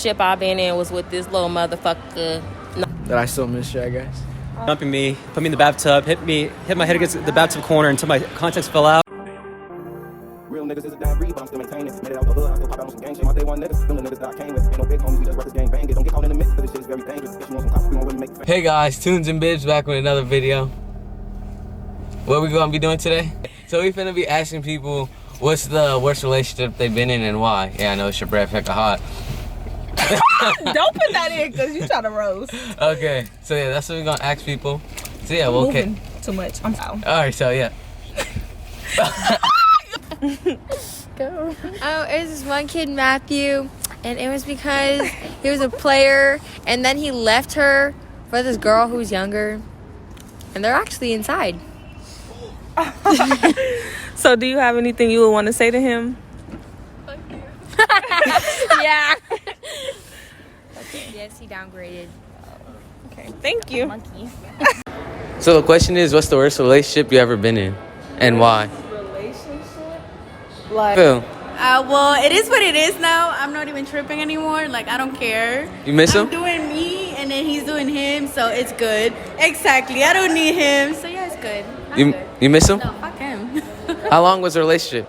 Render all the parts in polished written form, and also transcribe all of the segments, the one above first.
relationship I've been in was with this little motherfucker. That I still miss you, I guess. Dumping me, put me in the bathtub, hit my head against the bathtub corner until my contacts fell out. Real niggas is a damn breed, but I'm still maintaining. Made it out the hood, I still pop out on some gang shit. My day one niggas, them the niggas that I came with. Ain't no big homies, we just work this gang bang. Don't get caught in the mix, cause this shit is very dangerous. If you want some cops, we gon' really make it. Hey guys, Tunes and Bibs back with another video. What we gonna be doing today? So we finna be asking people what's the worst relationship they've been in and why. Yeah, I know it's your breath hecka hot. Don't put that in because you try to roast. Okay, so yeah, that's what we're gonna ask people. So yeah, well, okay. Too much. I'm out. Alright, so yeah. Go. Oh, it was this one kid, Matthew, and it was because he was a player, and then he left her for this girl who was younger, and they're actually inside. So do you have anything you would want to say to him? Yeah. Okay. Yes, he downgraded. Okay, thank you. Monkey. So the question is, what's the worst relationship you ever been in and why? Like, Phil, Well, it is what it is now. I'm not even tripping anymore. Like, I don't care. you miss him? I'm doing me, and then he's doing him, so it's good. Exactly. I don't need him, so yeah, it's good. I'm good. You miss him? No, fuck him. How long was the relationship?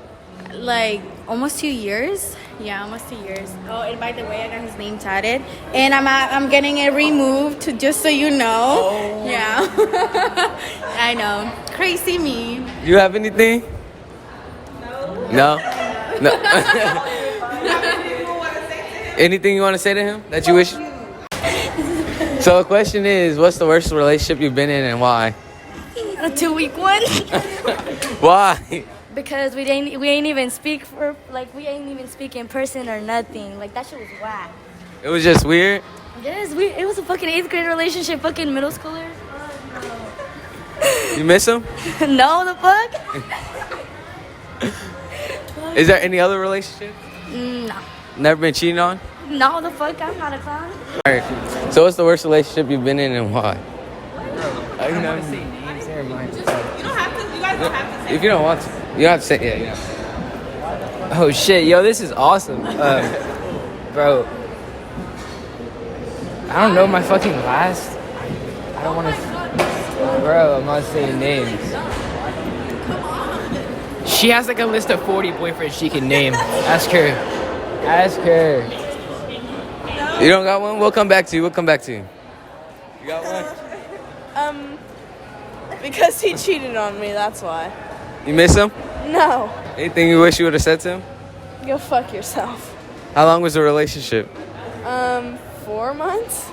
Like, almost 2 years. Yeah, almost 2 years. Oh, and by the way, I got his name tatted, and I'm getting it removed, just so you know. Oh. Yeah. I know. Crazy me. You have anything? No? No. Anything you want to say to him that you wish? So the question is, what's the worst relationship you've been in and why? A 2-week one. Why? Because we ain't even speak in person or nothing. Like, that shit was whack. It was just weird? Yes, it was a fucking 8th grade relationship, fucking middle schoolers. You miss him? No, the fuck? Is there any other relationship? No. Never been cheated on? No, the fuck? I'm not a clown. Alright. So what's the worst relationship you've been in and why? you don't have to. You guys don't have to say. If you don't want to. You don't have to say yeah. Oh shit, yo, this is awesome. Bro, I don't know my fucking last. I don't want to. Bro, I'm not saying names. She has like a list of 40 boyfriends she can name. Ask her. Ask her. You don't got one? We'll come back to you. You got one? Because he cheated on me, that's why. You miss him? No. Anything you wish you would have said to him? Go fuck yourself. How long was the relationship? 4 months?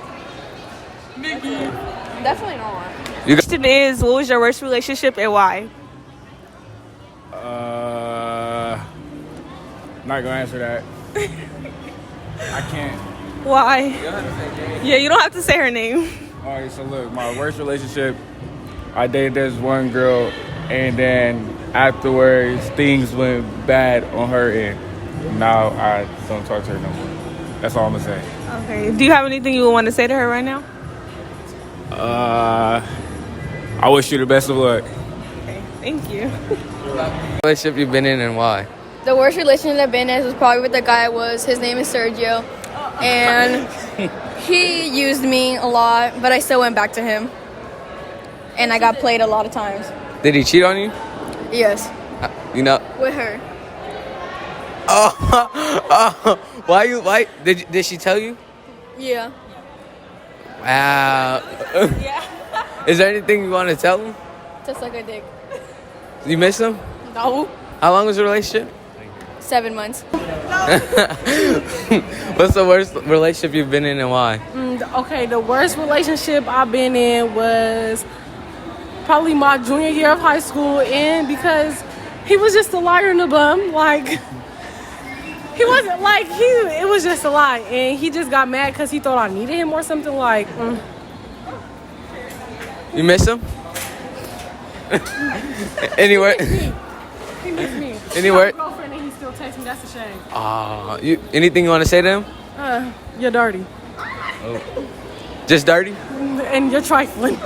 Definitely not. You got- Question is, what was your worst relationship and why? Not gonna answer that. I can't. Why? Yeah, you don't have to say her name. Alright, so look, my worst relationship, I dated this one girl, and then afterwards things went bad on her end. Now I don't talk to her no more. That's all I'm gonna say. Okay. Do you have anything you would want to say to her right now? I wish you the best of luck. Okay. Thank you. Relationship you've been in and why? The worst relationship I've been in was probably with the guy his name is Sergio. And he used me a lot, but I still went back to him. And I got played a lot of times. Did he cheat on you? Yes. You know? With her. Oh, why did she tell you? Yeah. Wow. Yeah. Is there anything you want to tell him? Just like I did. You miss him? No. How long was the relationship? 7 months. What's the worst relationship you've been in and why? Okay, the worst relationship I've been in was probably my junior year of high school, and because he was just a liar and a bum. Like, he wasn't like it was just a lie, and he just got mad because he thought I needed him or something. Like, You miss him? Anywhere? he missed me. Anywhere? He got a girlfriend and he still texts me. That's a shame. Anything you want to say to him? You're dirty. Just dirty? And you're trifling.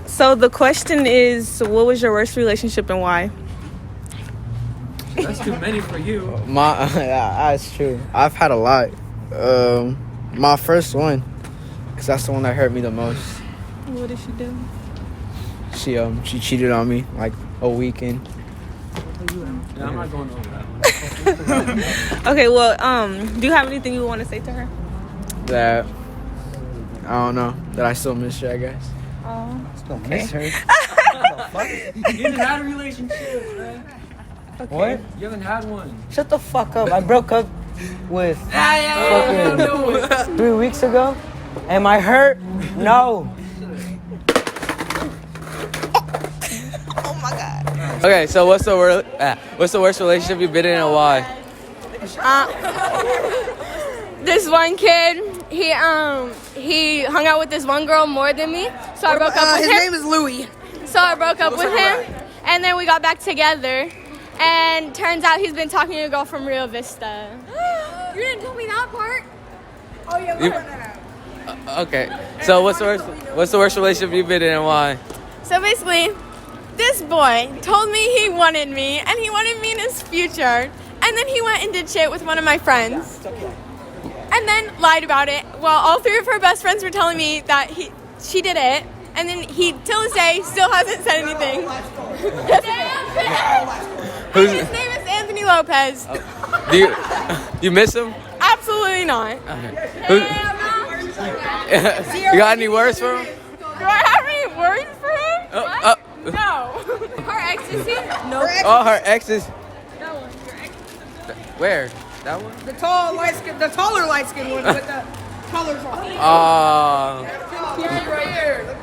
So the question is, what was your worst relationship and why? That's too many for you. That's true. I've had a lot. My first one, because that's the one that hurt me the most. What did she do? She cheated on me like a weekend. I'm not going over that. Okay, well, do you have anything you want to say to her? That I don't know. That I still miss her, I guess. Oh, Still miss her. You haven't had a relationship, man. Okay. What? You haven't had one. Shut the fuck up. I broke up with fucking 3 weeks ago. Am I hurt? No. Okay, so what's the worst relationship you've been in and why? This one kid, he hung out with this one girl more than me, so I broke up with him. His name is Louis. So I broke up with him, and then we got back together. And turns out he's been talking to a girl from Rio Vista. You didn't tell me that part. Oh yeah, You- Okay, so what's the worst relationship you've been in and why? So basically, this boy told me he wanted me, and he wanted me in his future. And then he went and did shit with one of my friends. And then lied about it. While all three of her best friends were telling me that she did it. And then he, till this day, still hasn't said anything. And his name is Anthony Lopez. Do you miss him? Absolutely not. You got any words for him? Do I have any words for him? What? No. Her ex is here? No. Oh, her exes. That one. Your ex. Where? That one? the taller light skin one with the colors on. Right here.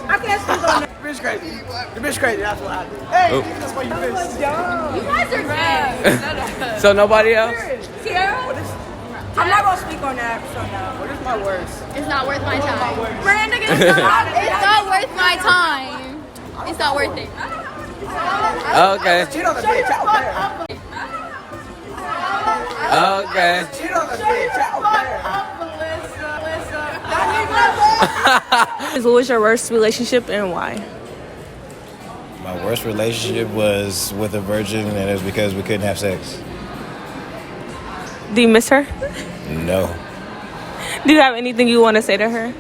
I can't speak on that. The bitch crazy. The bitch crazy. That's what happened. Hey, that's why you missed. You guys are gay. So nobody else? Sierra? I'm not gonna speak on that. So no. What is my worst? It's not worth my time. Miranda, it's not worth my time. It's not worth it. Okay. Cheat on the bitch. I don't care. Okay. Cheat on the bitch. I don't care. What was your worst relationship and why? My worst relationship was with a virgin, and it was because we couldn't have sex. Do you miss her? No. Do you have anything you want to say to her?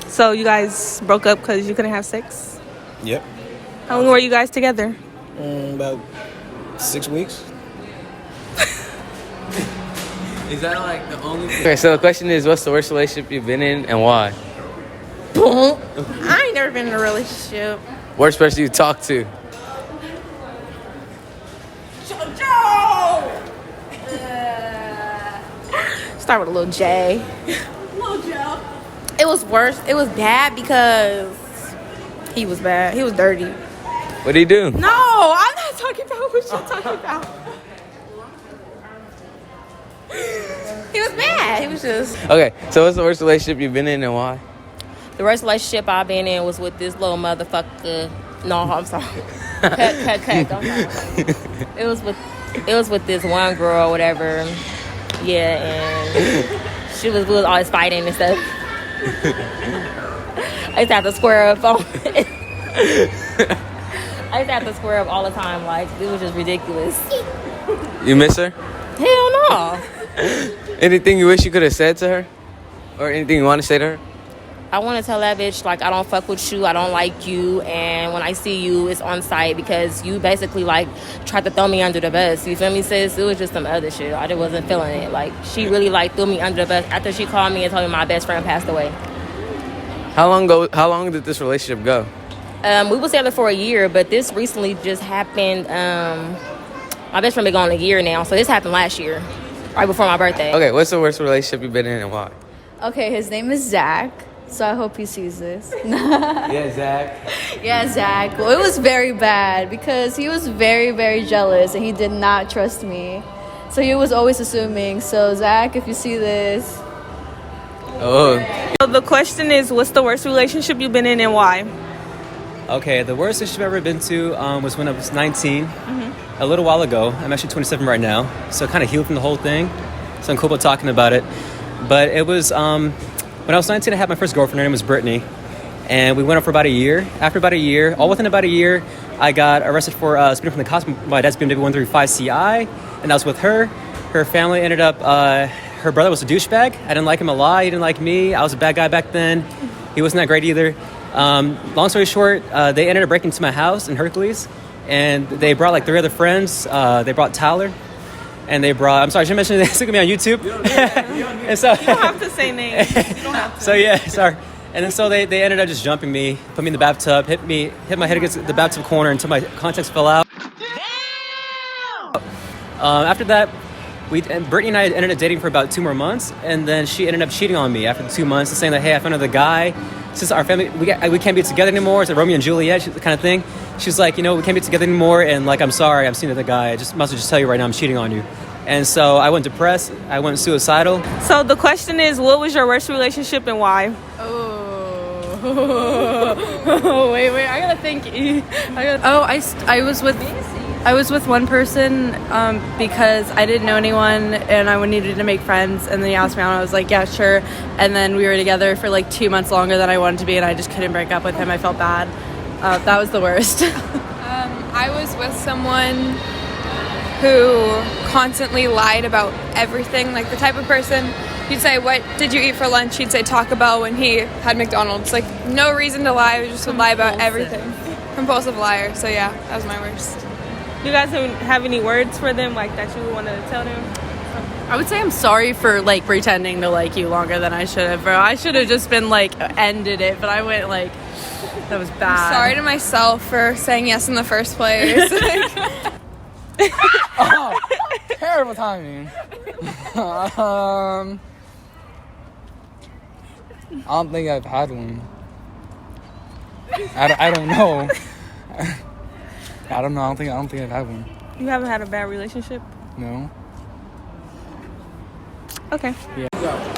So you guys broke up because you couldn't have sex? Yep. How long were you guys together? About 6 weeks. Is that like the only? Okay, so the question is, what's the worst relationship you've been in and why? I ain't never been in a relationship. Worst person you talked to? Start with a little J. Little Joe. It was worse. It was bad because he was bad. He was dirty. What do you do? No, I'm not talking about what you're talking about. He was bad. He was just... Okay, so what's the worst relationship you've been in and why? The worst relationship I've been in was with this little motherfucker. No, I'm sorry. cut. Don't talk. It was with this one girl or whatever. Yeah, and we was always fighting and stuff. I used to have to square up on I used to have to square up all the time. Like, it was just ridiculous. You miss her? Hell no. Anything you wish you could have said to her? Or anything you want to say to her? I want to tell that bitch, like, I don't fuck with you, I don't like you, and when I see you, it's on sight because you basically, like, tried to throw me under the bus. You feel me, sis? It was just some other shit. I just wasn't feeling it. Like, she really, like, threw me under the bus after she called me and told me my best friend passed away. How long did this relationship go? We was together for a year, but this recently just happened. My best friend been gone a year now, so this happened last year, right before my birthday. Okay, what's the worst relationship you've been in and why? Okay, his name is Zach. So I hope he sees this. Yeah, Zach. Yeah, Zach. Well, it was very bad because he was very, very jealous and he did not trust me. So he was always assuming. So Zach, if you see this. Oh. So the question is, what's the worst relationship you've been in and why? Okay, the worst relationship I've ever been to was when I was 19, a little while ago. I'm actually 27 right now, so I kind of healed from the whole thing. So I'm cool about talking about it. But it was, when I was 19, I had my first girlfriend. Her name was Brittany. And we went out for about a year. After about a year, all within about a year, I got arrested for speeding from the cops. My dad's BMW 135 CI, and I was with her. Her family ended up, her brother was a douchebag. I didn't like him a lot. He didn't like me. I was a bad guy back then. He wasn't that great either. Long story short, they ended up breaking into my house in Hercules, and they brought like 3 other friends. They brought Tyler, and they brought, I'm sorry, I should mention this. Look at me on YouTube. And so, You don't have to say names. You don't have to. so yeah, sorry. And then so they ended up just jumping me, put me in the bathtub, hit my head against the bathtub corner until my contacts fell out. After that, Brittany and I ended up dating for about 2 more months, and then she ended up cheating on me after the 2 months and saying that, hey, I found another guy. Since our family, we can't be together anymore. It's like Romeo and Juliet kind of thing. She was like, we can't be together anymore, and like, I'm sorry, I'm seeing another guy. I just must just tell you right now, I'm cheating on you. And so I went depressed. I went suicidal. So the question is, what was your worst relationship and why? Oh, wait, I gotta think. I was with one person because I didn't know anyone and I needed to make friends, and then he asked me out and I was like, yeah, sure. And then we were together for like 2 months longer than I wanted to be, and I just couldn't break up with him. I felt bad. That was the worst. I was with someone who constantly lied about everything. Like the type of person, you'd say, what did you eat for lunch? He'd say Taco Bell when he had McDonald's. Like no reason to lie, we just would lie about everything. Compulsive liar. So yeah, that was my worst. You guys have any words for them, like that you wanted to tell them? I would say I'm sorry for like pretending to like you longer than I should have, bro. I should have just been like ended it, but I went like, that was bad. Sorry to myself for saying yes in the first place. Oh, terrible timing. I don't think I've had one. I don't know. I don't know. I don't think I've had one. You haven't had a bad relationship? No. Okay. Yeah.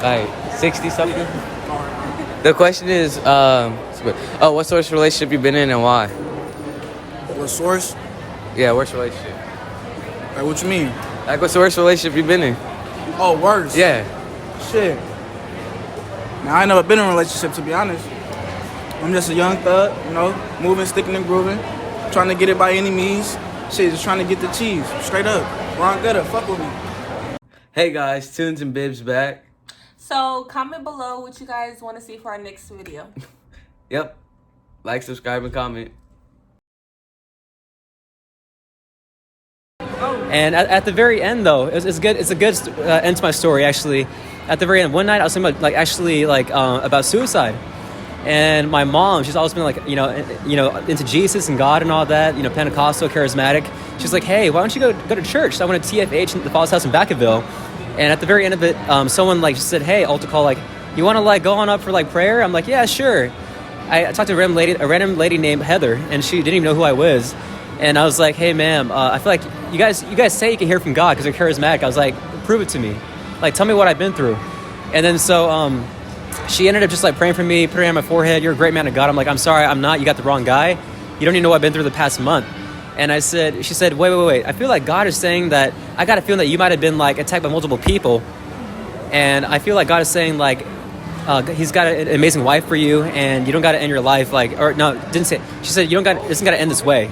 Like 60 something. The question is, what's the worst relationship you've been in and why? What source? Yeah, worst relationship. Like, what you mean? Like, what's the worst relationship you've been in? Oh, worse. Yeah. Shit. Now, I ain't never been in a relationship, to be honest. I'm just a young thug, moving, sticking and grooving, trying to get it by any means. Shit, just trying to get the cheese, straight up. Ron Gutter, fuck with me. Hey guys, Tunes and Bibs back. So comment below what you guys want to see for our next video. Yep. Like, subscribe, and comment. And at the very end, though, it's good. It's a good end to my story, actually. At the very end, one night I was thinking about about suicide, and my mom, she's always been like, into Jesus and God and all that, Pentecostal, charismatic. She's like, hey, why don't you go to church? So I went to TFH, the Father's House in Vacaville, and at the very end of it, someone just said, hey, altar call, you want to go on up for prayer? I'm like, yeah, sure. I talked to a random lady named Heather, and she didn't even know who I was. And I was like, hey, ma'am, I feel like you guys say you can hear from God because you're charismatic. I was like, prove it to me. Tell me what I've been through. And then so she ended up just praying for me, put her on my forehead. You're a great man of God. I'm like, I'm sorry, I'm not. You got the wrong guy. You don't even know what I've been through the past month. And she said, wait. I feel like God is saying that, I got a feeling that you might have been attacked by multiple people. And I feel like God is saying he's got an amazing wife for you and you don't got to end your life didn't say it. She said, it doesn't got to end this way.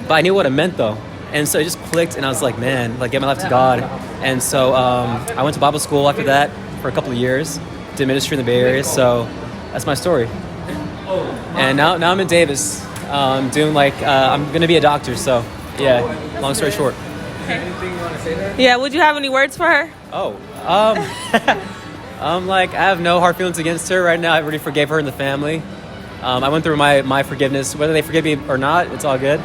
But I knew what it meant though. And so it just clicked and I was like, man, get my life to God. And so I went to Bible school after that for a couple of years, did ministry in the Bay Area. So that's my story. And now I'm in Davis, doing I'm going to be a doctor. So yeah, long story short. Anything you want to say there? Yeah, would you have any words for her? I have no hard feelings against her right now. I already forgave her and the family. I went through my forgiveness. Whether they forgive me or not, it's all good.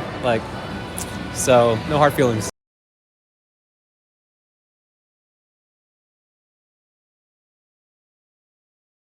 So no hard feelings.